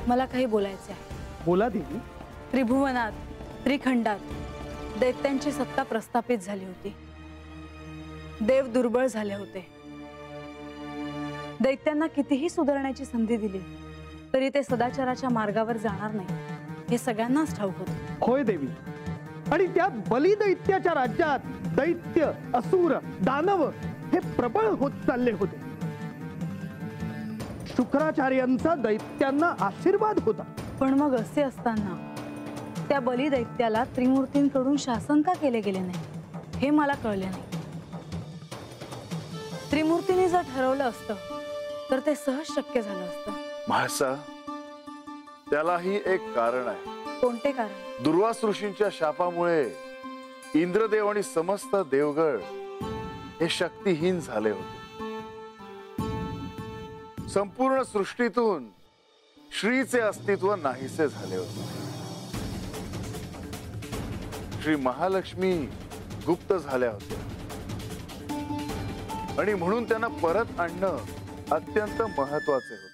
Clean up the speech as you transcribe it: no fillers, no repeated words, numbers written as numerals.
मला काही बोलायचे आहे। बोला देवी। त्रिभुवनात त्रिखंडात दैत्यांची सत्ता प्रस्थापित झाली होती। देव दुर्बळ झाले होते। दैत्यांना कितीही सुधारण्याची संधी दिली तरी ते सदाचाराच्या मार्गावर जाणार नाही हे सगळ्यांनाच ठाऊक होते। होय देवी, आणि त्यात बली दैत्याच्या राज्यात दैत्य, असुर, दानव हे प्रबळ होत चालले होते। शुक्राचार्यांचा दैत्यांना आशीर्वाद होता। पण मग असे असताना त्या बली दैत्याला त्रिमूर्तींकडून शासन का केले गेले नाही हे मला कळले नाही। त्रिमूर्तींनी जर ठरवलं असतं तर ते सहज शक्य झालं असतं। म्हाळसा, त्यालाही एक कारण आहे। कोणते कारण? दुर्वास ऋषींच्या शापामुळे इंद्रदेव आणि समस्त देवगण हे शक्तिहीन झाले होते। संपूर्ण सृष्टीतून श्रीचे अस्तित्व नाहीसे झाले होते। श्री महालक्ष्मी गुप्त झाल्या होत्या आणि म्हणून त्यांना परत आणणं अत्यंत महत्वाचे होते।